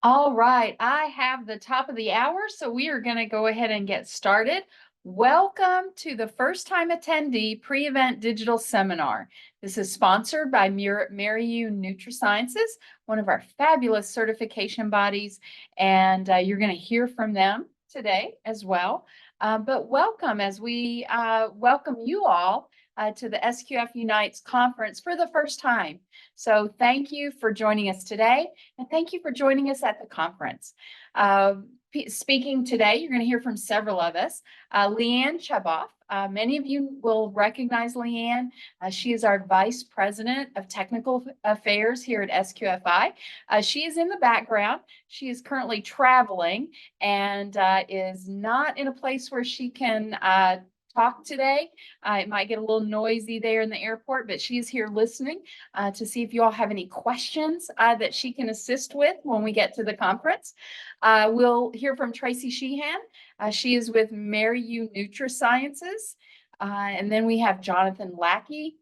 All right, I have the top of the hour, so we are going to go ahead and get started. Welcome to the first time attendee pre-event digital seminar. This is sponsored by Mariu NutriSciences, one of our fabulous certification bodies, and you're going to hear from them today as well. But welcome as we welcome you all to the SQF Unites conference for the first time. So thank you for joining us today. And thank you for joining us at the conference. Speaking today, you're going to hear from several of us. Leanne Chaboff. Many of you will recognize Leanne. She is our Vice President of Technical Affairs here at SQFI. She is in the background. She is currently traveling and is not in a place where she can talk today. It might get a little noisy there in the airport, but she's here listening to see if you all have any questions that she can assist with when we get to the conference. We'll hear from Tracy Sheehan. She is with Mariu NutriSciences. And then we have Jonathan Lackey,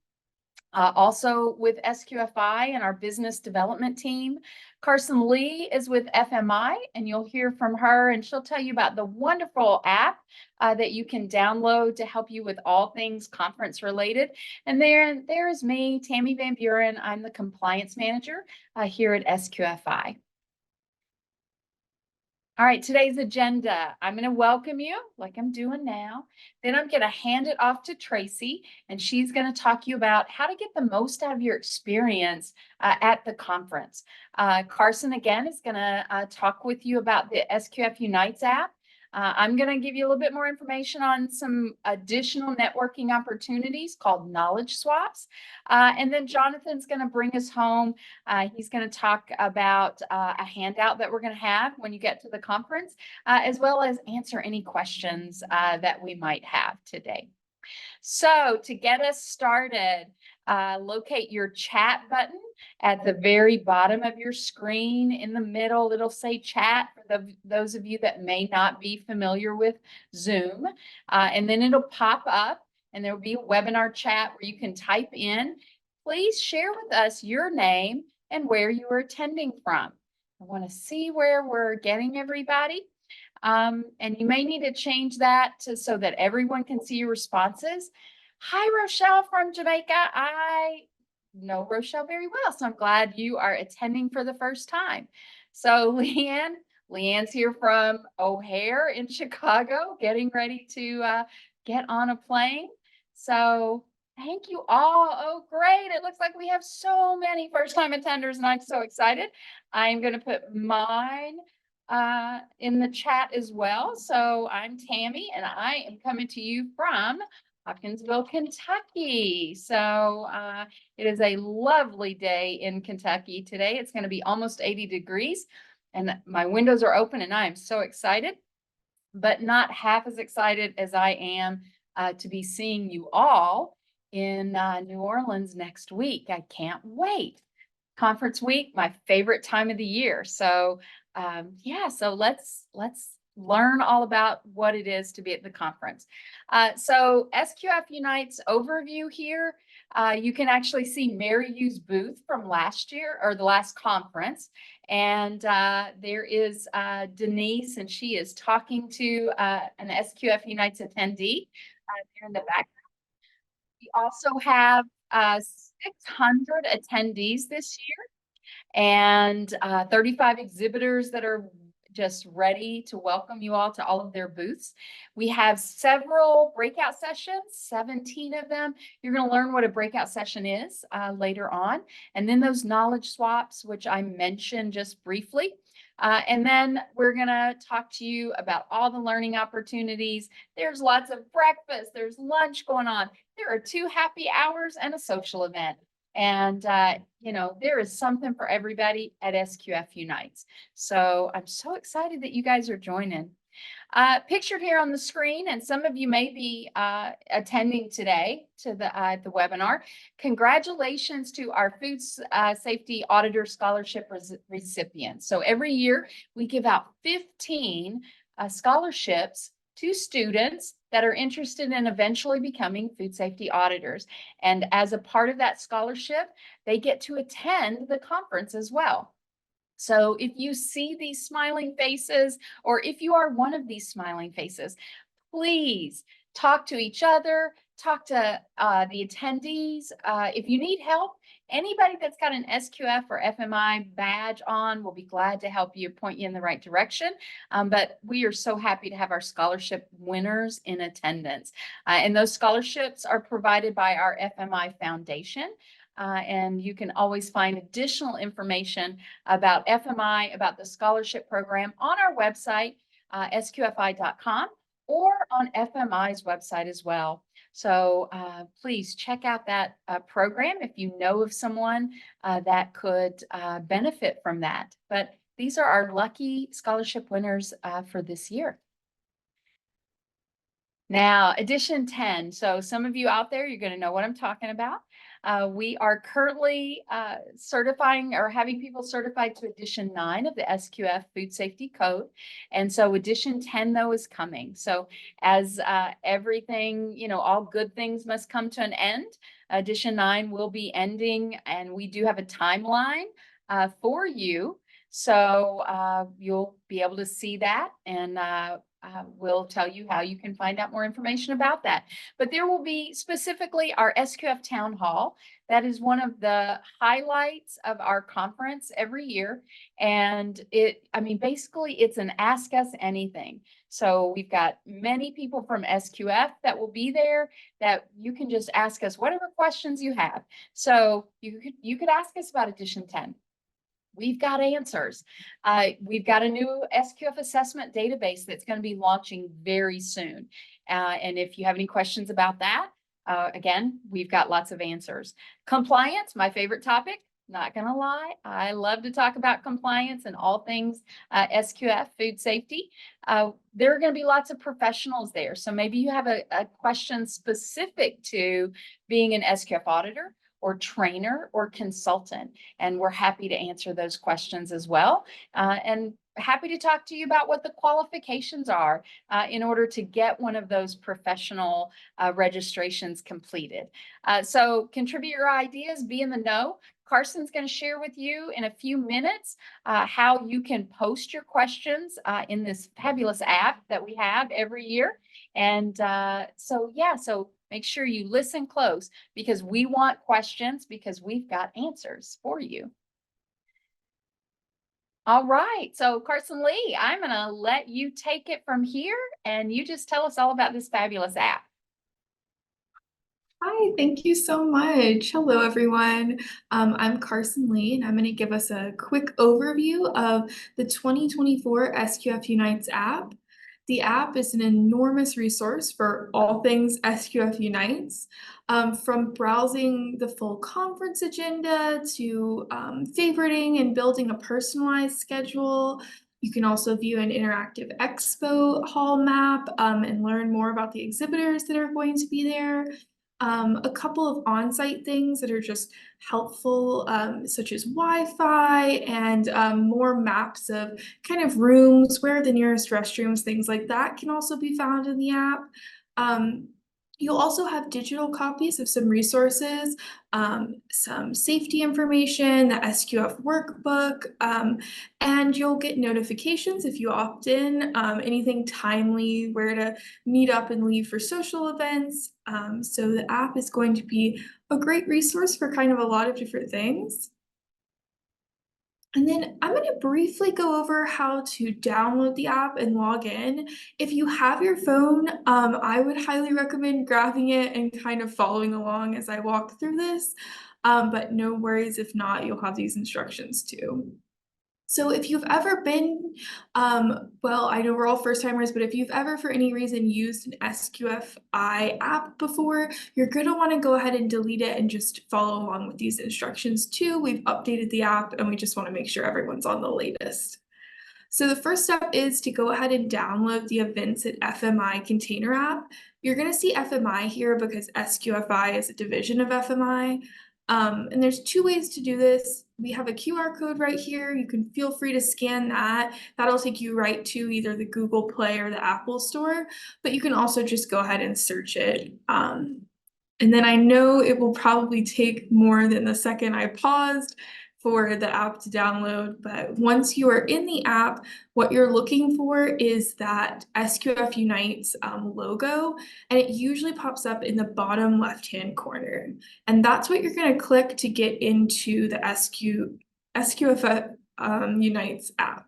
also with SQFI and our business development team. Carson Lee is with FMI, and you'll hear from her, and she'll tell you about the wonderful app that you can download to help you with all things conference related. And there is me, Tammy Van Buren. I'm the compliance manager here at SQFI. All right, today's agenda. I'm going to welcome you like I'm doing now. Then I'm going to hand it off to Tracy, and she's going to talk to you about how to get the most out of your experience at the conference. Carson, again, is going to talk with you about the SQF Unites app. I'm going to give you a little bit more information on some additional networking opportunities called knowledge swaps. And then Jonathan's going to bring us home. He's going to talk about a handout that we're going to have when you get to the conference, as well as answer any questions that we might have today. So to get us started, locate your chat button at the very bottom of your screen. In the middle, it'll say chat for those of you that may not be familiar with Zoom. And then it'll pop up and there'll be a webinar chat where you can type in. Please share with us your name and where you are attending from. I want to see where we're getting everybody. And you may need to change that so that everyone can see your responses. Hi, Rochelle from Jamaica. I know Rochelle very well, so I'm glad you are attending for the first time. So Leanne's here from O'Hare in Chicago, getting ready to get on a plane. So thank you all. Oh, great. It looks like we have so many first-time attenders, and I'm so excited. I'm going to put mine in the chat as well. So I'm Tammy, and I am coming to you from Hopkinsville, Kentucky. So it is a lovely day in Kentucky today. It's going to be almost 80 degrees, and my windows are open, and I am so excited, but not half as excited as I am to be seeing you all in New Orleans next week. I can't wait. Conference week, my favorite time of the year. So yeah, so let's learn all about what it is to be at the conference. So SQF Unites overview here. You can actually see Mariu's booth from last year or the last conference. And there is Denise, and she is talking to an SQF Unites attendee there in the back. We also have 600 attendees this year and 35 exhibitors that are just ready to welcome you all to all of their booths. We have several breakout sessions, 17 of them. You're going to learn what a breakout session is later on. And then those knowledge swaps, which I mentioned just briefly. And then we're going to talk to you about all the learning opportunities. There's lots of breakfast, there's lunch going on. There are 2 happy hours and a social event. And, you know, there is something for everybody at SQF Unites. So I'm so excited that you guys are joining. Pictured here on the screen, and some of you may be attending today to the webinar. Congratulations to our Food Safety Auditor Scholarship recipients. So every year we give out 15 scholarships to students that are interested in eventually becoming food safety auditors. And as a part of that scholarship, they get to attend the conference as well. So if you see these smiling faces, or if you are one of these smiling faces, please talk to each other, talk to the attendees. If you need help, anybody that's got an SQF or FMI badge on will be glad to help you, point you in the right direction. But we are so happy to have our scholarship winners in attendance. And those scholarships are provided by our FMI Foundation. And you can always find additional information about FMI, about the scholarship program on our website, sqfi.com, or on FMI's website as well. So please check out that program if you know of someone that could benefit from that. But these are our lucky scholarship winners for this year. Now, edition 10. So some of you out there, you're going to know what I'm talking about. We are currently certifying or having people certified to edition 9 of the SQF Food Safety Code. And so edition 10, though, is coming. So as everything, you know, all good things must come to an end, edition 9 will be ending, and we do have a timeline for you. So you'll be able to see that, and we'll tell you how you can find out more information about that. But there will be specifically our SQF Town Hall. That is one of the highlights of our conference every year. And basically it's an Ask Us Anything. So we've got many people from SQF that will be there that you can just ask us whatever questions you have. So you could ask us about edition 10. We've got answers. We've got a new SQF assessment database that's going to be launching very soon. And if you have any questions about that, again, we've got lots of answers. Compliance, my favorite topic. Not going to lie, I love to talk about compliance and all things SQF food safety. There are going to be lots of professionals there. So maybe you have a question specific to being an SQF auditor or trainer or consultant, and we're happy to answer those questions as well. And happy to talk to you about what the qualifications are in order to get one of those professional registrations completed. So contribute your ideas, be in the know. Carson's going to share with you in a few minutes how you can post your questions in this fabulous app that we have every year. And so make sure you listen close, because we want questions, because we've got answers for you. All right, so Carson Lee, I'm going to let you take it from here, and you just tell us all about this fabulous app. Hi, thank you so much. Hello, everyone. I'm Carson Lee, and I'm going to give us a quick overview of the 2024 SQF Unites app. The app is an enormous resource for all things SQF Unites, from browsing the full conference agenda to favoriting and building a personalized schedule. You can also view an interactive expo hall map and learn more about the exhibitors that are going to be there. A couple of on-site things that are just helpful, such as Wi-Fi and more maps of kind of rooms, where are the nearest restrooms, things like that can also be found in the app. You'll also have digital copies of some resources, some safety information, the SQF workbook, and you'll get notifications if you opt in, anything timely, where to meet up and leave for social events. So the app is going to be a great resource for kind of a lot of different things. And then I'm going to briefly go over how to download the app and log in. If you have your phone, I would highly recommend grabbing it and kind of following along as I walk through this. But no worries if not, you'll have these instructions too. So if you've ever been, well, I know we're all first timers, but if you've ever for any reason used an SQFI app before, you're gonna wanna go ahead and delete it and just follow along with these instructions too. We've updated the app and we just wanna make sure everyone's on the latest. So the first step is to go ahead and download the Events at FMI container app. You're gonna see FMI here because SQFI is a division of FMI. And there's two ways to do this. We have a QR code right here. You can feel free to scan that. That'll take you right to either the Google Play or the Apple Store, but you can also just go ahead and search it. And then I know it will probably take more than the second I paused for the app to download, but once you are in the app, what you're looking for is that SQF Unites logo, and it usually pops up in the bottom left-hand corner. And that's what you're going to click to get into the SQF Unites app.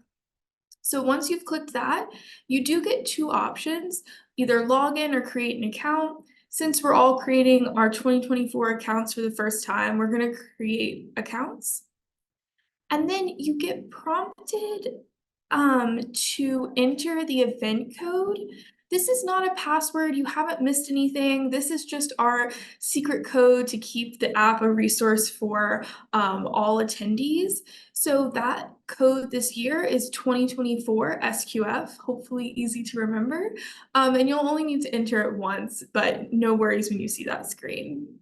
So once you've clicked that, you do get two options, either log in or create an account. Since we're all creating our 2024 accounts for the first time, we're going to create accounts. And then you get prompted to enter the event code. This is not a password. You haven't missed anything. This is just our secret code to keep the app a resource for all attendees. So that code this year is 2024 SQF, hopefully easy to remember. And you'll only need to enter it once, but no worries when you see that screen.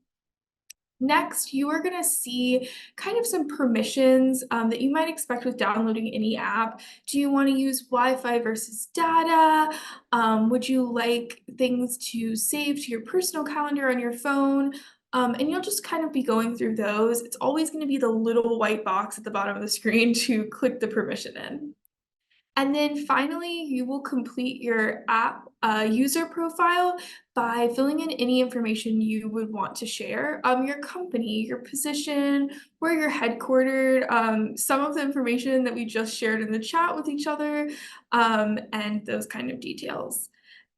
Next, you are going to see kind of some permissions that you might expect with downloading any app. Do you want to use Wi-Fi versus data? Would you like things to save to your personal calendar on your phone? And you'll just kind of be going through those. It's always going to be the little white box at the bottom of the screen to click the permission in. And then finally, you will complete your app user profile by filling in any information you would want to share. Your company, your position, where you're headquartered, some of the information that we just shared in the chat with each other, and those kind of details.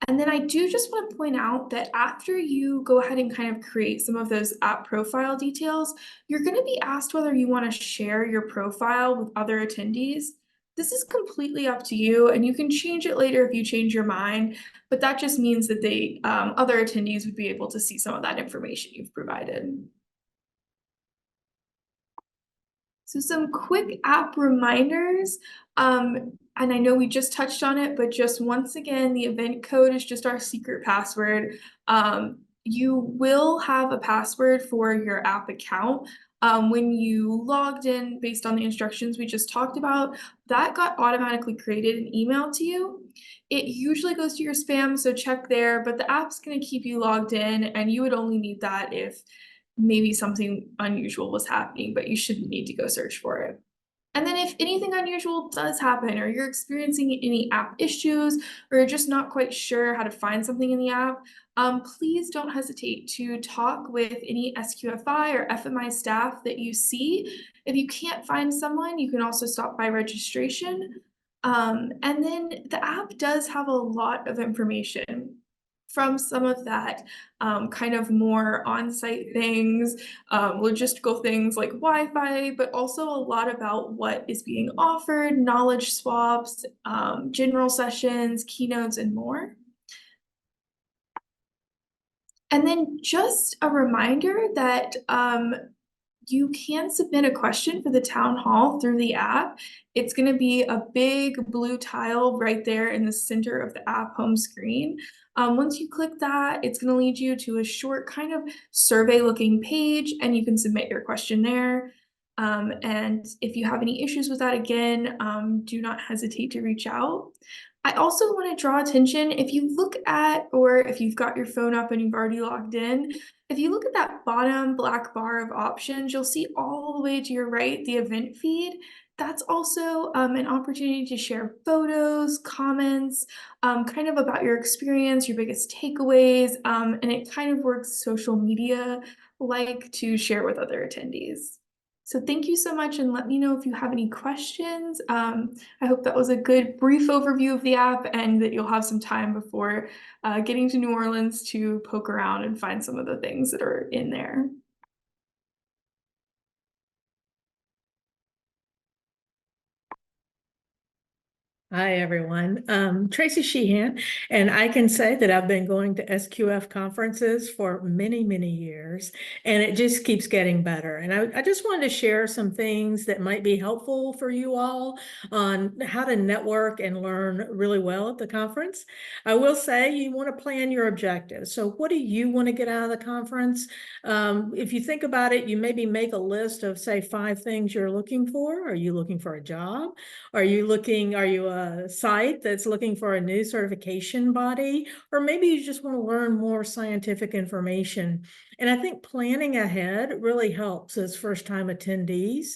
And then I do just want to point out that after you go ahead and kind of create some of those app profile details, you're going to be asked whether you want to share your profile with other attendees. This is completely up to you, and you can change it later if you change your mind, but that just means that other attendees would be able to see some of that information you've provided. So some quick app reminders, and I know we just touched on it, but just once again, the event code is just our secret password. You will have a password for your app account. When you logged in based on the instructions we just talked about, that got automatically created and emailed to you. It usually goes to your spam, so check there, but the app's going to keep you logged in, and you would only need that if maybe something unusual was happening, but you shouldn't need to go search for it. And then if anything unusual does happen, or you're experiencing any app issues, or you're just not quite sure how to find something in the app, please don't hesitate to talk with any SQFI or FMI staff that you see. If you can't find someone, you can also stop by registration. And then the app does have a lot of information from some of that kind of more on-site things, logistical things like Wi-Fi, but also a lot about what is being offered, knowledge swaps, general sessions, keynotes, and more. And then just a reminder that you can submit a question for the town hall through the app. It's going to be a big blue tile right there in the center of the app home screen. Once you click that, it's going to lead you to a short kind of survey looking page, and you can submit your question there. And if you have any issues with that, again, do not hesitate to reach out. I also want to draw attention, if you look at, or if you've got your phone up and you've already logged in, if you look at that bottom black bar of options, you'll see all the way to your right, the event feed. That's also an opportunity to share photos, comments, kind of about your experience, your biggest takeaways, and it kind of works social media like to share with other attendees. So thank you so much, and let me know if you have any questions. I hope that was a good brief overview of the app, and that you'll have some time before getting to New Orleans to poke around and find some of the things that are in there. Hi, everyone. Tracy Sheehan, and I can say that I've been going to SQF conferences for many, many years, and it just keeps getting better. And I just wanted to share some things that might be helpful for you all on how to network and learn really well at the conference. I will say you want to plan your objectives. So what do you want to get out of the conference? If you think about it, you maybe make a list of, say, 5 things you're looking for. Are you looking for a job? Are you a site that's looking for a new certification body? Or maybe you just want to learn more scientific information. And I think planning ahead really helps as first-time attendees.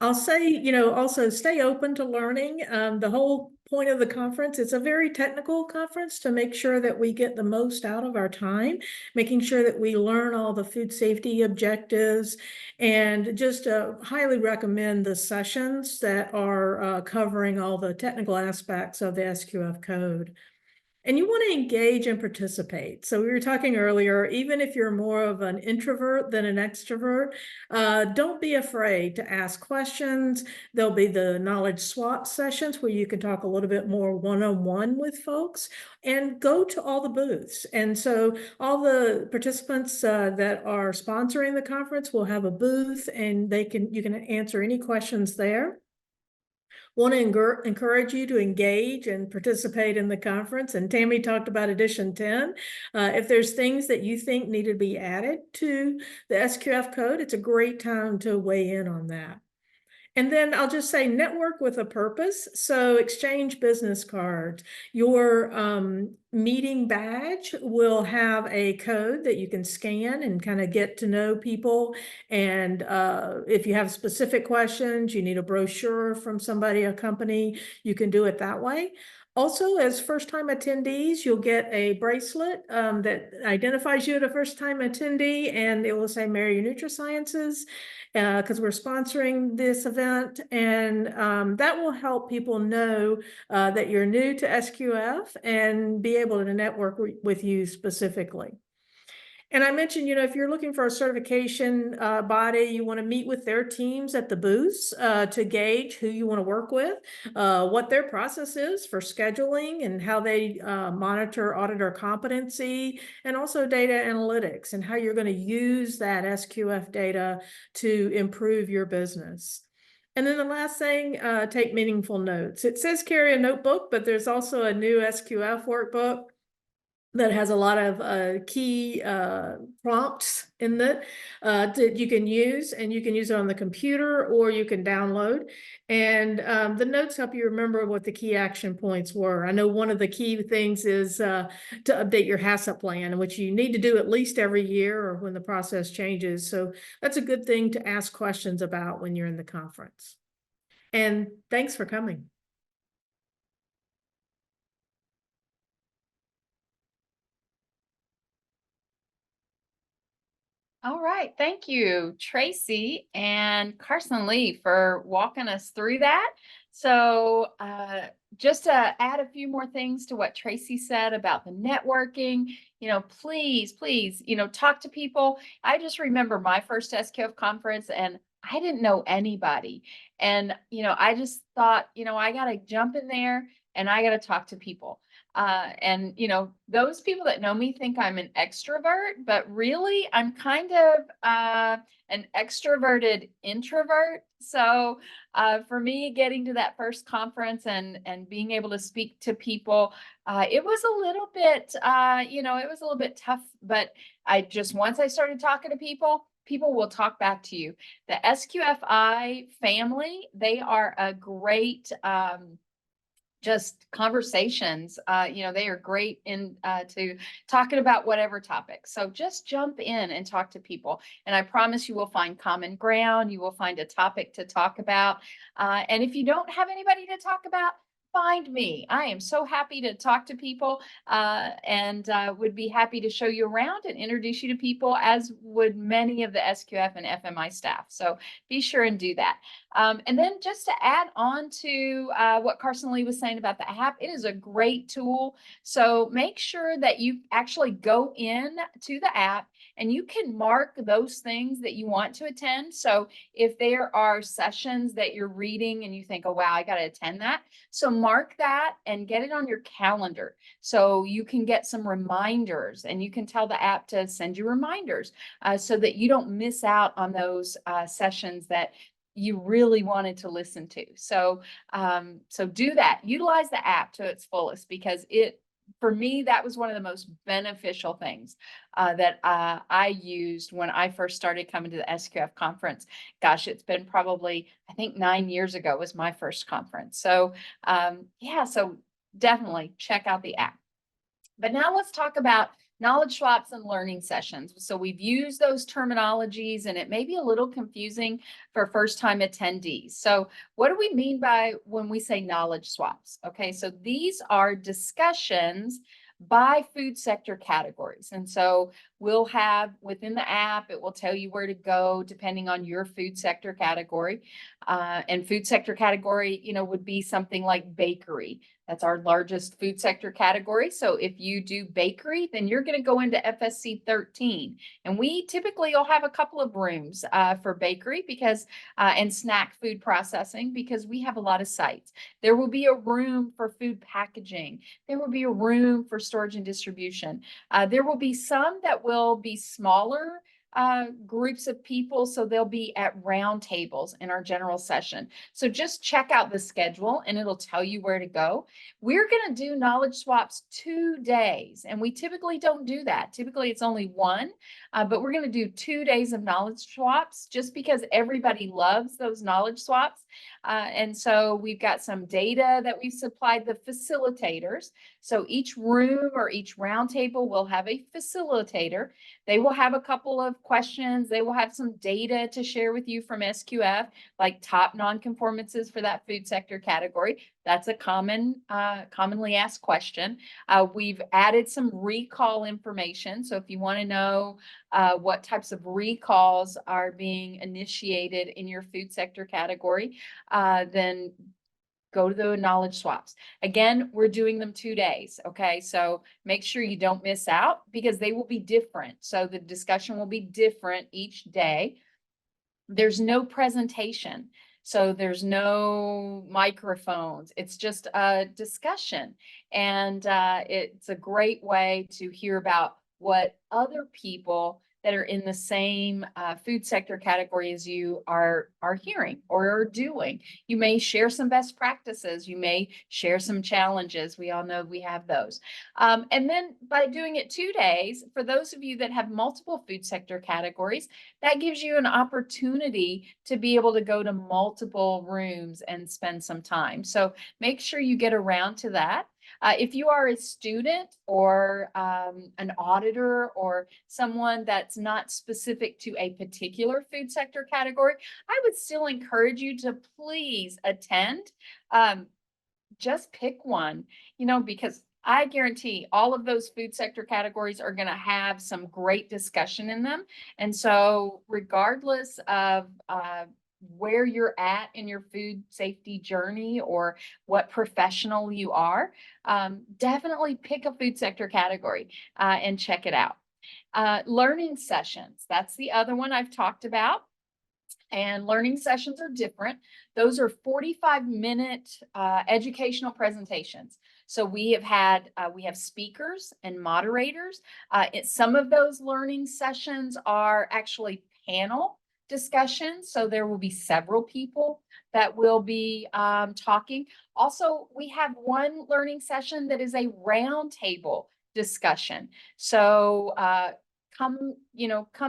I'll say, also stay open to learning. The whole point of the conference, it's a very technical conference to make sure that we get the most out of our time, making sure that we learn all the food safety objectives, and just highly recommend the sessions that are covering all the technical aspects of the SQF code. And you want to engage and participate. So we were talking earlier, even if you're more of an introvert than an extrovert, don't be afraid to ask questions. There'll be the knowledge swap sessions where you can talk a little bit more one-on-one with folks, and go to all the booths. And so all the participants that are sponsoring the conference will have a booth, and you can answer any questions there. Want to encourage you to engage and participate in the conference. And Tammy talked about edition 10. If there's things that you think need to be added to the SQF code, it's a great time to weigh in on that. And then I'll just say network with a purpose. So exchange business cards. Your meeting badge will have a code that you can scan and kind of get to know people. And if you have specific questions, you need a brochure from somebody, a company, you can do it that way. Also, as first-time attendees, you'll get a bracelet that identifies you as a first-time attendee, and it will say Marry Your NutriSciences, because we're sponsoring this event, and that will help people know that you're new to SQF and be able to network with you specifically. And I mentioned, if you're looking for a certification body, you want to meet with their teams at the booths to gauge who you want to work with, what their process is for scheduling, and how they monitor auditor competency, and also data analytics, and how you're going to use that SQF data to improve your business. And then the last thing, take meaningful notes. It says carry a notebook, but there's also a new SQF workbook that has a lot of key prompts in it that you can use, and you can use it on the computer or you can download. And the notes help you remember what the key action points were. I know one of the key things is to update your HACCP plan, which you need to do at least every year or when the process changes. So that's a good thing to ask questions about when you're in the conference. And thanks for coming. All right. Thank you, Tracy and Carson Lee, for walking us through that. So just to add a few more things to what Tracy said about the networking, please, talk to people. I just remember my first SQF conference, and I didn't know anybody. And, I just thought, I got to jump in there and I got to talk to people. And those people that know me think I'm an extrovert, but really I'm kind of an extroverted introvert. So for me, getting to that first conference and being able to speak to people, it was a little bit, it was a little bit tough. But once I started talking to people, people will talk back to you. The SQFI family, they are a great just conversations. They are great in to talking about whatever topic. So just jump in and talk to people. And I promise you will find common ground. You will find a topic to talk about. And if you don't have anybody to talk about, find me. I am so happy to talk to people and would be happy to show you around and introduce you to people, as would many of the SQF and FMI staff. So be sure and do that. And then just to add on to what Carson Lee was saying about the app, it is a great tool. So make sure that you actually go in to the app and you can mark those things that you want to attend. So if there are sessions that you're reading and you think, oh, wow, I got to attend that. So mark that and get it on your calendar. So you can get some reminders, and you can tell the app to send you reminders so that you don't miss out on those sessions that you really wanted to listen to. So, so do that. Utilize the app to its fullest, because for me, that was one of the most beneficial things that I used when I first started coming to the SQF conference. Gosh, it's been probably, I think 9 years ago was my first conference. So yeah, so definitely check out the app. But now let's talk about knowledge swaps and learning sessions. So we've used those terminologies and it may be a little confusing for first-time attendees. So what do we mean by when we say knowledge swaps? Okay, so these are discussions by food sector categories. And so we'll have within the app, it will tell you where to go depending on your food sector category. And food sector category, would be something like bakery. That's our largest food sector category. So if you do bakery, then you're going to go into FSC 13. And we typically will have a couple of rooms for bakery because and snack food processing because we have a lot of sites. There will be a room for food packaging. There will be a room for storage and distribution. There will be some that will be smaller groups of people. So they'll be at round tables in our general session. So just check out the schedule and it'll tell you where to go. We're going to do knowledge swaps 2 days. And we typically don't do that. Typically it's only one, but we're going to do 2 days of knowledge swaps just because everybody loves those knowledge swaps. And so we've got some data that we've supplied the facilitators. So each room or each round table will have a facilitator. They will have a couple of questions. They will have some data to share with you from SQF, like top nonconformances for that food sector category. That's a commonly asked question. We've added some recall information. So if you want to know what types of recalls are being initiated in your food sector category, then go to the knowledge swaps. Again, we're doing them 2 days. Okay. So make sure you don't miss out because they will be different. So the discussion will be different each day. There's no presentation. So there's no microphones. It's just a discussion. And it's a great way to hear about what other people that are in the same food sector category as you are hearing or are doing. You may share some best practices. You may share some challenges. We all know we have those. And then by doing it 2 days, for those of you that have multiple food sector categories, that gives you an opportunity to be able to go to multiple rooms and spend some time. So make sure you get around to that. If you are a student or an auditor or someone that's not specific to a particular food sector category, I would still encourage you to please attend. Just pick one, because I guarantee all of those food sector categories are going to have some great discussion in them. And so regardless of where you're at in your food safety journey or what professional you are, definitely pick a food sector category and check it out. Learning sessions, that's the other one I've talked about. And learning sessions are different. Those are 45-minute educational presentations. So we have speakers and moderators. Some of those learning sessions are actually panel discussions. So there will be several people that will be talking. Also, we have one learning session that is a roundtable discussion. So come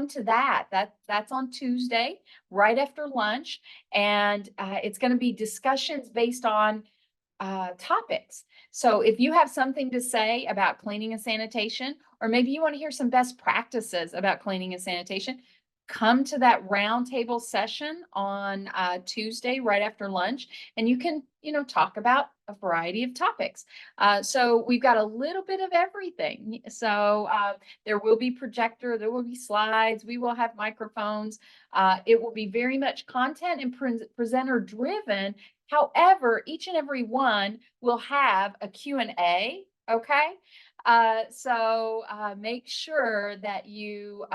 to that. That's on Tuesday, right after lunch. And it's going to be discussions based on topics. So if you have something to say about cleaning and sanitation, or maybe you want to hear some best practices about cleaning and sanitation, come to that roundtable session on Tuesday right after lunch, and you can, talk about a variety of topics. So we've got a little bit of everything. So there will be projector, there will be slides, we will have microphones. It will be very much content and presenter driven. However, each and every one will have a Q&A. Okay. So make sure that you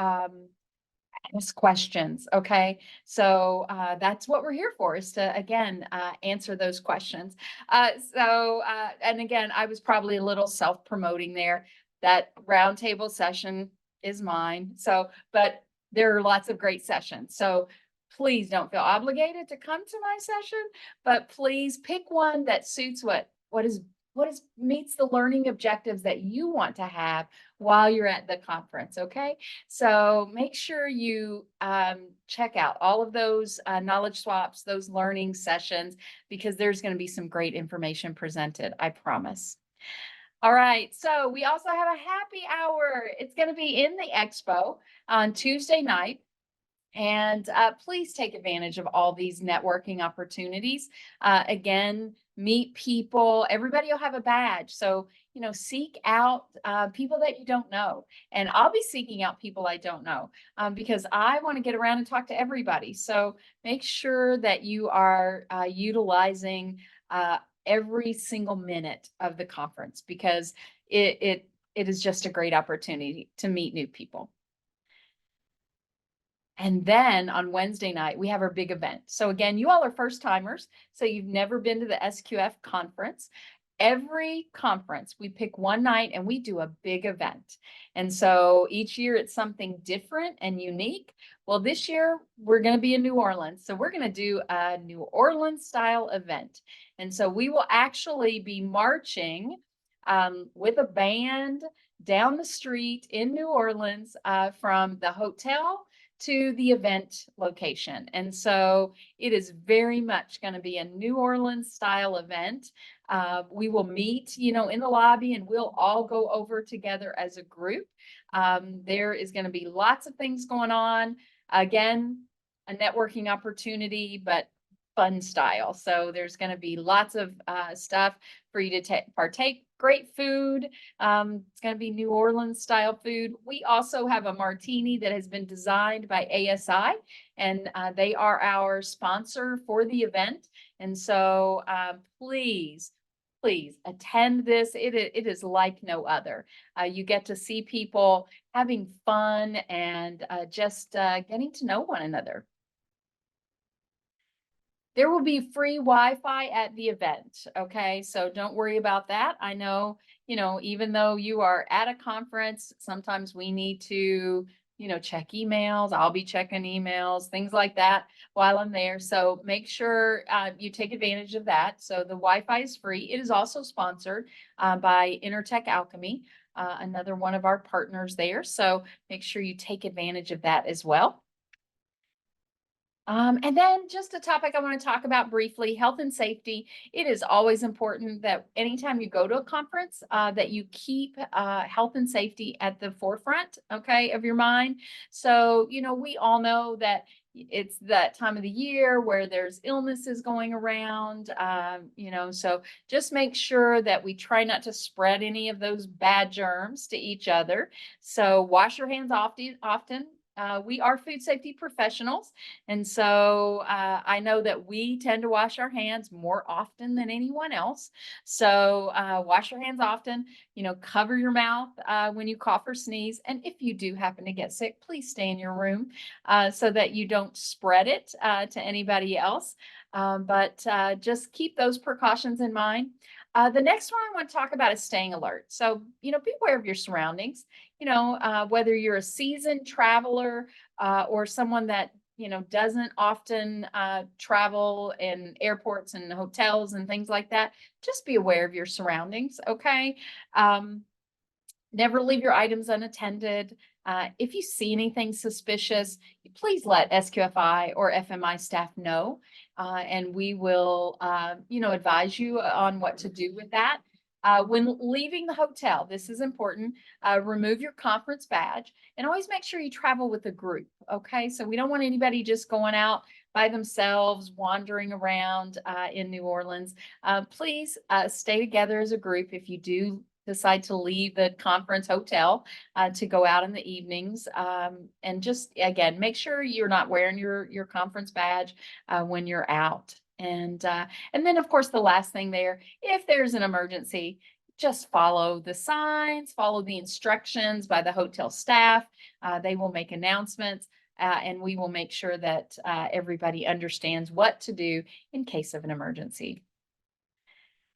ask questions. Okay. So that's what we're here for, is to, again, answer those questions. And again, I was probably a little self-promoting there. That roundtable session is mine. So, but there are lots of great sessions. So please don't feel obligated to come to my session, but please pick one that suits what meets the learning objectives that you want to have while you're at the conference. Okay. So make sure you check out all of those knowledge swaps, those learning sessions, because there's going to be some great information presented. I promise. All right, so we also have a happy hour. It's going to be in the expo on Tuesday night. And please take advantage of all these networking opportunities. Again, meet people. Everybody will have a badge. So, seek out people that you don't know. And I'll be seeking out people I don't know because I want to get around and talk to everybody. So make sure that you are utilizing every single minute of the conference because it is just a great opportunity to meet new people. And then on Wednesday night, we have our big event. So again, you all are first timers, so you've never been to the SQF conference. Every conference, we pick one night and we do a big event. And so each year it's something different and unique. Well, this year we're going to be in New Orleans. So we're going to do a New Orleans style event. And so we will actually be marching with a band down the street in New Orleans from the hotel to the event location. And so it is very much going to be a New Orleans style event. We will meet, in the lobby and we'll all go over together as a group. There is going to be lots of things going on. Again, a networking opportunity, but fun style. So there's going to be lots of stuff for you to partake. Great food. It's going to be New Orleans style food. We also have a martini that has been designed by ASI, and they are our sponsor for the event. And so please attend this. It is like no other. You get to see people having fun and just getting to know one another. There will be free Wi-Fi at the event, okay? So don't worry about that. I know, even though you are at a conference, sometimes we need to, check emails. I'll be checking emails, things like that while I'm there. So make sure you take advantage of that. So the Wi-Fi is free. It is also sponsored by Intertech Alchemy, another one of our partners there. So make sure you take advantage of that as well. And then just a topic I want to talk about briefly, health and safety. It is always important that anytime you go to a conference, that you keep health and safety at the forefront, okay, of your mind. So, we all know that it's that time of the year where there's illnesses going around, so just make sure that we try not to spread any of those bad germs to each other. So wash your hands often. We are food safety professionals. And so I know that we tend to wash our hands more often than anyone else. So wash your hands often, cover your mouth when you cough or sneeze. And if you do happen to get sick, please stay in your room so that you don't spread it to anybody else. But just keep those precautions in mind. The next one I want to talk about is staying alert. So, be aware of your surroundings, whether you're a seasoned traveler or someone that, doesn't often travel in airports and hotels and things like that. Just be aware of your surroundings, okay? Never leave your items unattended. If you see anything suspicious, please let SQFI or FMI staff know, and we will, advise you on what to do with that. When leaving the hotel, this is important, remove your conference badge and always make sure you travel with a group, okay? So we don't want anybody just going out by themselves, wandering around in New Orleans. Please stay together as a group if you do decide to leave the conference hotel to go out in the evenings. And just, again, make sure you're not wearing your conference badge when you're out. And then, of course, the last thing there, if there's an emergency, just follow the signs, follow the instructions by the hotel staff. They will make announcements. And we will make sure that everybody understands what to do in case of an emergency.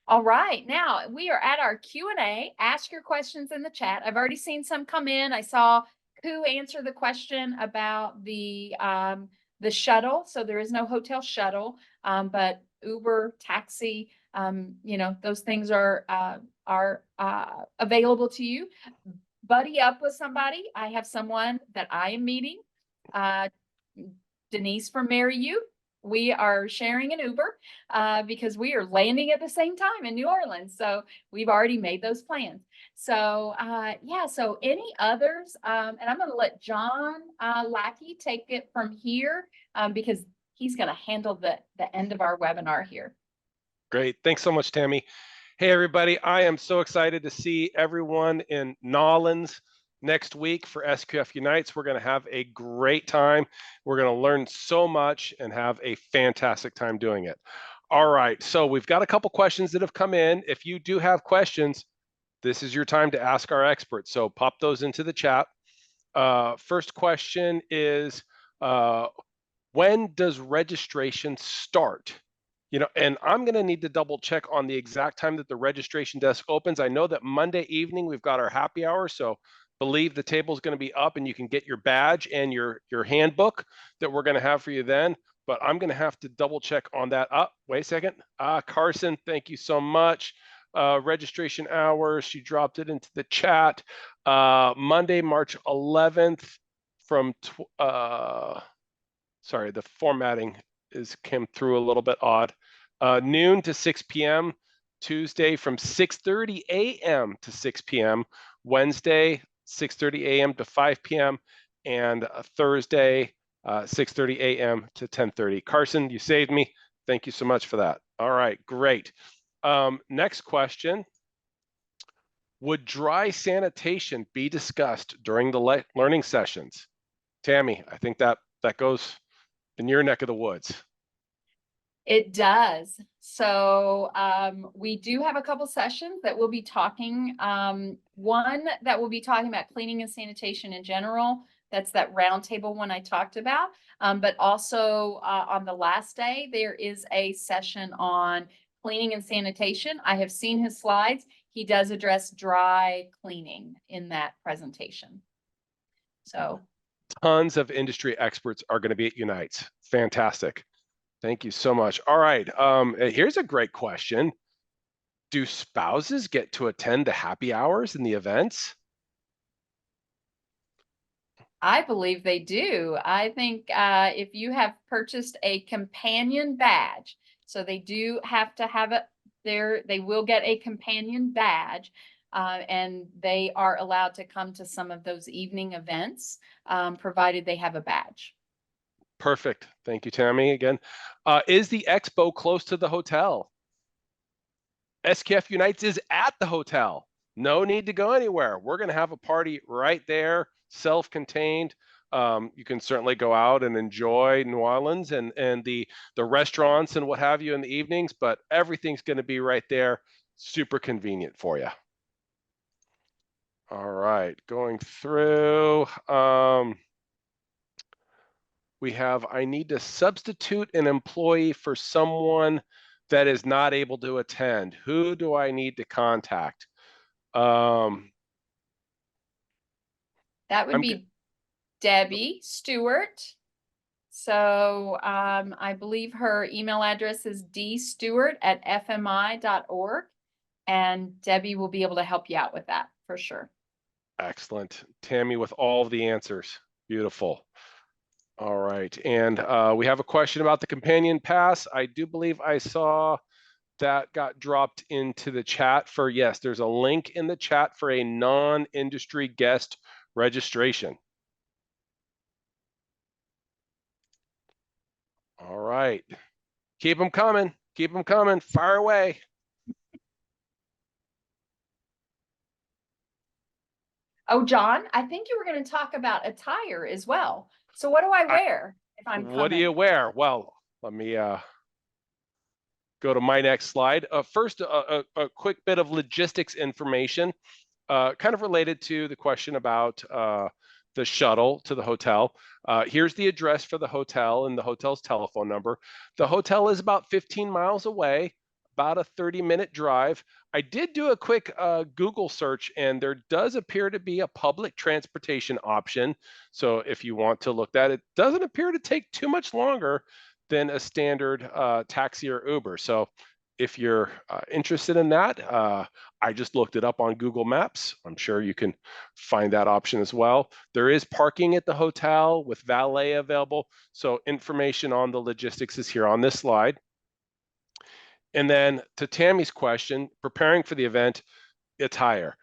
All right, now we are at our Q&A. Ask your questions in the chat. I've already seen some come in. I saw Koo answer the question about the shuttle. So there is no hotel shuttle, but Uber, taxi, those things are available to you. Buddy up with somebody. I have someone that I am meeting. Denise from Marry You. we are sharing an Uber because we are landing at the same time in New Orleans. So we've already made those plans. So yeah, so any others? And I'm going to let John Lackey take it from here because he's going to handle the end of our webinar here. Great. Thanks so much, Tammy. Hey, everybody. I am so excited to see everyone in Nolens next week for SQF Unites. We're going to have a great time. We're going to learn so much and have a fantastic time doing it. All right. So we've got a couple questions that have come in. If you do have questions, this is your time to ask our experts. So pop those into the chat. First question is, when does registration start? You know, and I'm going to need to double check on the exact time that the registration desk opens. I know that Monday evening we've got our happy hour, so believe the table is going to be up and you can get your badge and your handbook that we're going to have for you then. But I'm going to have to double check on that. Wait a second. Carson, thank you so much. Registration hours, she dropped it into the chat. Monday, March 11th from sorry, the formatting came through a little bit odd. Noon to 6 p.m. Tuesday from 6:30 a.m. to 6 p.m. Wednesday 6:30 a.m. to 5 p.m. and Thursday 6:30 a.m. to 10:30. Carson, you saved me. Thank you so much for that. All right, great. Next question. Would dry sanitation be discussed during the learning sessions? Tammy, I think that goes in your neck of the woods. It does. So we do have a couple sessions that we'll be talking. One that will be talking about cleaning and sanitation in general. That's that roundtable one I talked about. But also on the last day, there is a session on cleaning and sanitation. I have seen his slides. He does address dry cleaning in that presentation. So tons of industry experts are going to be at Unites. Fantastic. Thank you so much. All right. Here's a great question. Do spouses get to attend the happy hours and the events? I believe they do. I think if you have purchased a companion badge, so they do have to have it there, they will get a companion badge. And they are allowed to come to some of those evening events, provided they have a badge. Perfect. Thank you, Tammy. Again, is the expo close to the hotel? SQF Unites is at the hotel. No need to go anywhere. We're going to have a party right there, self-contained. You can certainly go out and enjoy New Orleans and the restaurants and what have you in the evenings, but everything's going to be right there, super convenient for you. All right, going through. We have, I need to substitute an employee for someone that is not able to attend. Who do I need to contact? That would be Debbie Stewart. So I believe her email address is dstewart@fmi.org. And Debbie will be able to help you out with that for sure. Excellent. Tammy with all of the answers. Beautiful. All right. And we have a question about the companion pass. I do believe I saw that got dropped into the chat for, yes, there's a link in the chat for a non-industry guest registration. All right. Keep them coming. Keep them coming. Fire away. Oh, John, I think you were going to talk about attire as well. So what do I wear if I'm coming? What do you wear? Well, let me go to my next slide. First, a quick bit of logistics information, kind of related to the question about the shuttle to the hotel. Here's the address for the hotel and the hotel's telephone number. The hotel is about 15 miles away, about a 30-minute drive. I did do a quick Google search, and there does appear to be a public transportation option. So if you want to look at it, it doesn't appear to take too much longer than a standard taxi or Uber. So if you're interested in that, I just looked it up on Google Maps. I'm sure you can find that option as well. There is parking at the hotel with valet available. So information on the logistics is here on this slide. And then to Tammy's question, preparing for the event, attire.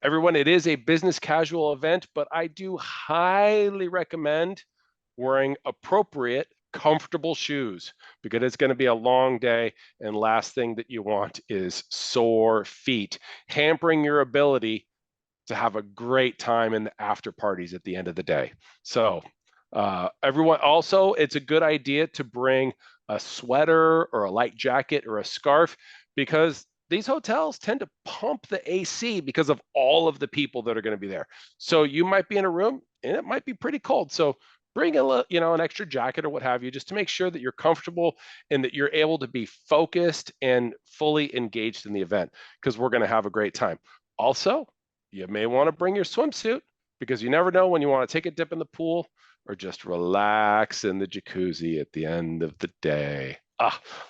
Everyone, it is a business casual event, but I do highly recommend wearing appropriate, comfortable shoes because it's going to be a long day. And last thing that you want is sore feet, hampering your ability to have a great time in the after parties at the end of the day. So everyone, also, it's a good idea to bring a sweater or a light jacket or a scarf because these hotels tend to pump the AC because of all of the people that are going to be there. So you might be in a room and it might be pretty cold. So bring an extra jacket or what have you, just to make sure that you're comfortable and that you're able to be focused and fully engaged in the event because we're going to have a great time. Also, you may want to bring your swimsuit because you never know when you want to take a dip in the pool or just relax in the jacuzzi at the end of the day.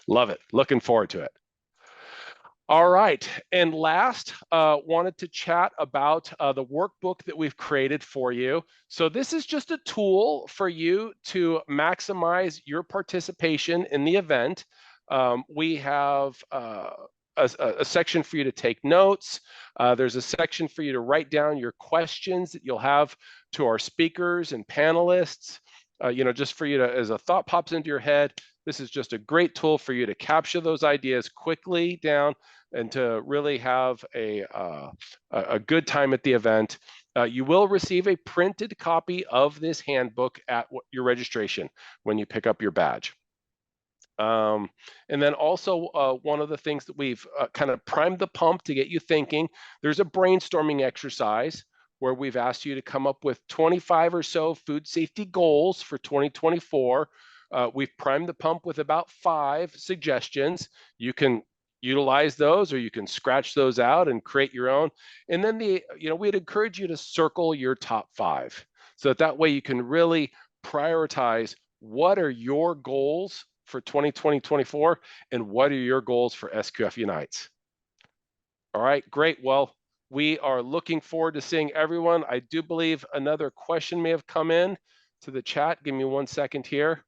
Love it. Looking forward to it. All right, and last, wanted to chat about the workbook that we've created for you. So this is just a tool for you to maximize your participation in the event. We have a section for you to take notes. There's a section for you to write down your questions that you'll have to our speakers and panelists. Just for you to, as a thought pops into your head, this is just a great tool for you to capture those ideas quickly down and to really have a good time at the event. You will receive a printed copy of this handbook at your registration when you pick up your badge. And then also one of the things that we've kind of primed the pump to get you thinking, there's a brainstorming exercise where we've asked you to come up with 25 or so food safety goals for 2024. We've primed the pump with about 5 suggestions. You can utilize those or you can scratch those out and create your own. And then we'd encourage you to circle your top 5 so that way you can really prioritize what are your goals for 2020-24 and what are your goals for SQF Unites. All right, great. Well, we are looking forward to seeing everyone. I do believe another question may have come in to the chat. Give me 1 second here.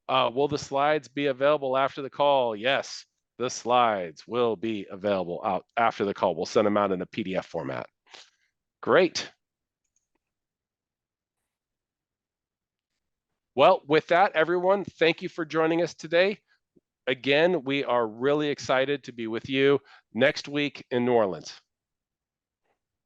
Will the slides be available after the call? Yes, the slides will be available out after the call. We'll send them out in a PDF format. Great. Well, with that, everyone, thank you for joining us today. Again, we are really excited to be with you next week in New Orleans.